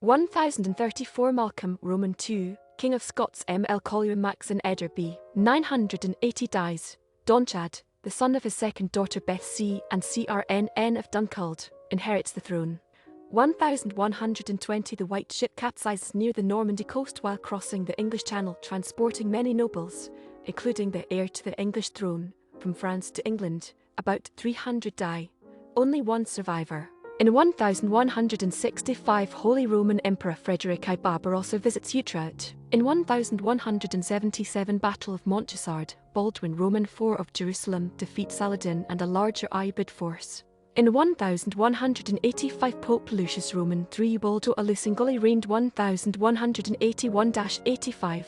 1034 Malcolm, Roman II, King of Scots Máel Coluim Max in Eder b. 980 dies. Donnchad, the son of his second daughter Bethóc and Crnn of Dunkeld, inherits the throne. 1120 The white ship capsizes near the Normandy coast while crossing the English Channel, transporting many nobles, including the heir to the English throne, from France to England. About 300 die. Only one survivor. In 1165 Holy Roman Emperor Frederick I Barbarossa visits Utrecht. In 1177 Battle of Montgisard, Baldwin IV of Jerusalem defeats Saladin and a larger Ayyubid force. In 1185 Pope Lucius III Ubaldo Allucingoli reigned 1181–85,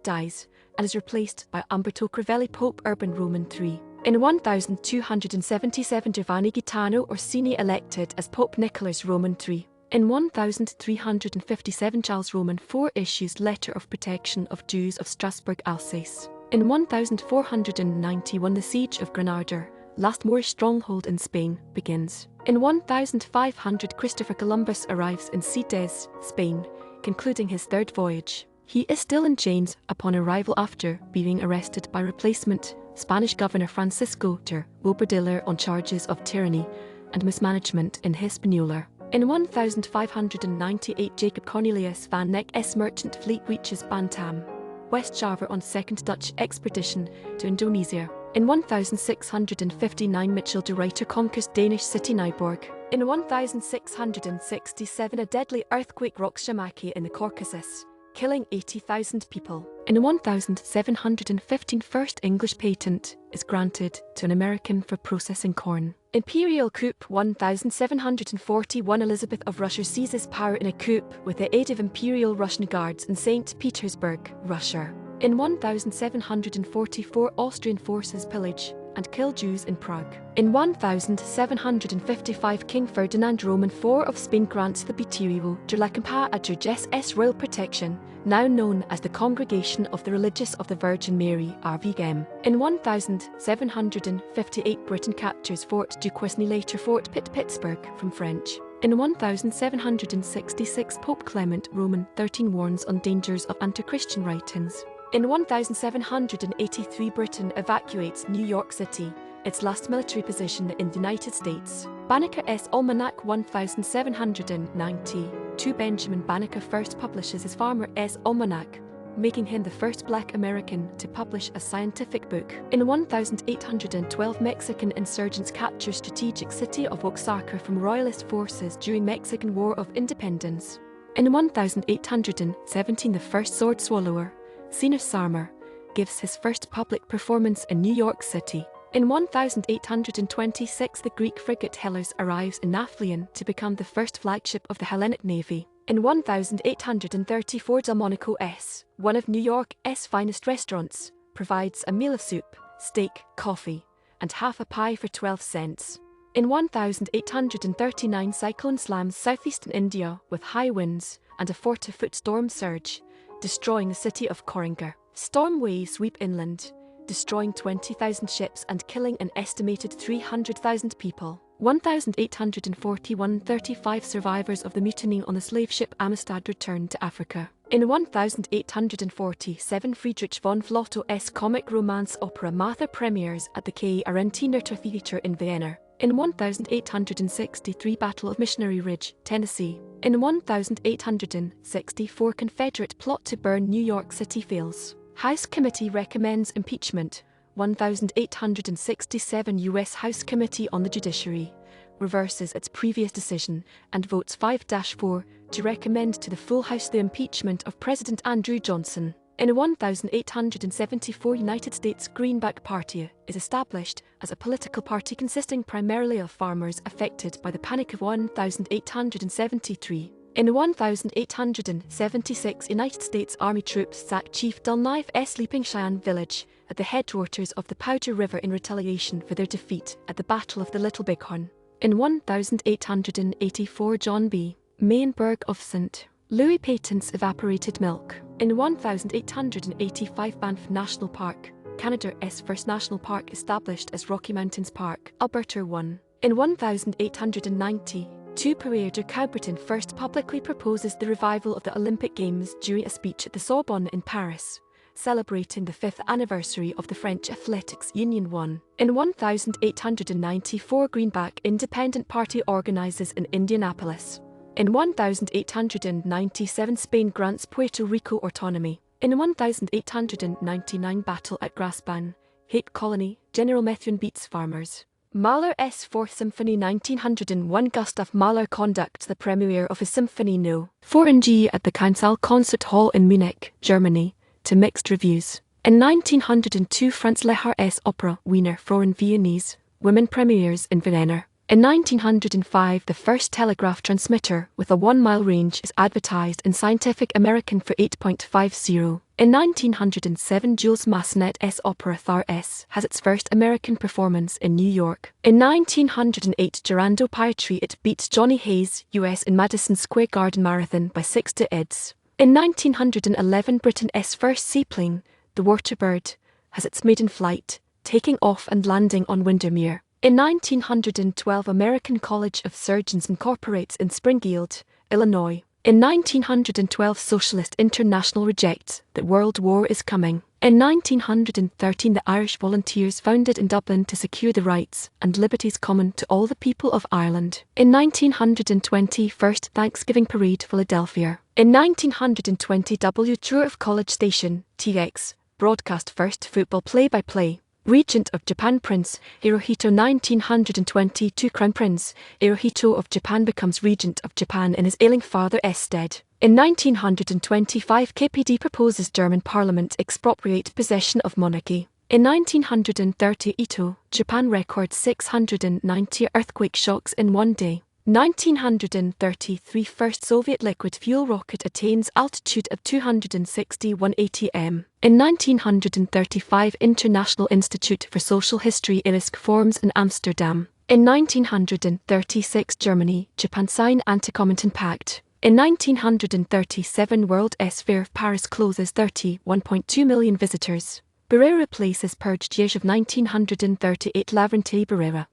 dies, and is replaced by Umberto Crivelli Pope Urban III. In 1277 Giovanni Gaetano Orsini elected as Pope Nicolas III. In 1357 Charles Roman IV issues Letter of Protection of Jews of Strasbourg Alsace. In 1491 the Siege of Granada, last Moorish stronghold in Spain, begins. In 1500 Christopher Columbus arrives in Cináeda, Spain, concluding his third voyage. He is still in chains upon arrival after being arrested by replacement Spanish Governor Francisco de Bobadilla on charges of tyranny and mismanagement in Hispaniola. In 1598 Jacob Cornelius van Nek's merchant fleet reaches Bantam, West Java on second Dutch expedition to Indonesia. In 1659 Mitchell de Ruyter conquers Danish city Nyborg. In 1667 a deadly earthquake rocks Shamaki in the Caucasus, killing 80,000 people. In 1715 first English patent is granted to an American for processing corn. Imperial coup 1741 Elizabeth of Russia seizes power in a coup with the aid of Imperial Russian Guards in St. Petersburg, Russia. In 1744 Austrian forces pillage and kill Jews in Prague. In 1755 King Ferdinand Roman IV of Spain grants the Bitirio de la Campa a Jurges royal protection, now known as the Congregation of the Religious of the Virgin Mary (RVGM). In 1758 Britain captures Fort Duquesne, later Fort Pittsburgh, from French. In 1766 Pope Clement Roman XIII warns on dangers of anti-Christian writings. In 1783 Britain evacuates New York City, its last military position in the United States. Banneker's Almanac 1792 Benjamin Banneker first publishes his Farmer's Almanac, making him the first black American to publish a scientific book. In 1812 Mexican insurgents capture strategic city of Oaxaca from royalist forces during Mexican War of Independence. In 1817 the first sword swallower, Sina Sarmer, gives his first public performance in New York City. In 1826 the Greek frigate Hellas arrives in Nafplion to become the first flagship of the Hellenic Navy. In 1834 Delmonico S., one of New York's finest restaurants, provides a meal of soup, steak, coffee, and half a pie for 12 cents. In 1839 cyclone slams southeastern India with high winds and a 40-foot storm surge, destroying the city of Coringa. Storm waves sweep inland, destroying 20,000 ships and killing an estimated 300,000 people. 1841 35 survivors of the mutiny on the slave ship Amistad returned to Africa. In 1847 Friedrich von Flotto's comic romance opera Martha premieres at the K.R.N.T. Theatre in Vienna. In 1863 Battle of Missionary Ridge, Tennessee. In 1864 Confederate plot to burn New York City fails. House Committee recommends impeachment. 1867 U.S. House Committee on the Judiciary reverses its previous decision and votes 5-4 to recommend to the full House the impeachment of President Andrew Johnson. In 1874 United States Greenback Party is established as a political party consisting primarily of farmers affected by the Panic of 1873. In 1876 United States Army troops sack Chief Dunnife's sleeping Cheyenne village at the headwaters of the Powder River in retaliation for their defeat at the Battle of the Little Bighorn. In 1884 John B. Mayenberg of St. Louis patents evaporated milk. In 1885 Banff National Park, Canada's first national park established as Rocky Mountains Park, Alberta I. In 1890, 1902 Pierre de Coubertin first publicly proposes the revival of the Olympic Games during a speech at the Sorbonne in Paris, celebrating the 5th anniversary of the French Athletics Union 1. In 1894 Greenback Independent Party organizes in Indianapolis. In 1897 Spain grants Puerto Rico autonomy. In 1899 Battle at Graspan, Haute Colony, General Methuen beats farmers. Mahler's Fourth Symphony 1901 Gustav Mahler conducts the premiere of his Symphony No. 4 in G at the Council Concert Hall in Munich, Germany, to mixed reviews. In 1902 Franz Lehar's opera Wiener Frauen Viennese, women premieres in Vienna. In 1905 the first telegraph transmitter with a 1-mile range is advertised in Scientific American for $8.50. In 1907 Jules Massenet's opera Thar S has its first American performance in New York. In 1908 Gerando Pietri it beats Johnny Hayes, US in Madison Square Garden Marathon by 6 to EDS. In 1911 Britain's first seaplane, the Waterbird, has its maiden flight, taking off and landing on Windermere. In 1912 American College of Surgeons incorporates in Springfield, Illinois. In 1912 Socialist International rejects that world war is coming. In 1913 the Irish Volunteers founded in Dublin to secure the rights and liberties common to all the people of Ireland. In 1920 First Thanksgiving Parade Philadelphia. In 1920 W. Tour of College Station, TX, broadcast first football play-by-play. Regent of Japan Prince Hirohito 1922 Crown Prince Hirohito of Japan becomes Regent of Japan in his ailing father's stead. In 1925 KPD proposes German Parliament expropriate possession of monarchy. In 1930 Ito, Japan records 690 earthquake shocks in one day. 1933 First Soviet liquid fuel rocket attains altitude of 261 atm. In 1935 International Institute for Social History IRISC forms in Amsterdam. In 1936 Germany, Japan sign Anti-Comintern Pact. In 1937 World S Fair of Paris closes 31.2 million visitors. Barrera replaces purged years of 1938 Lavrentiy Barrera.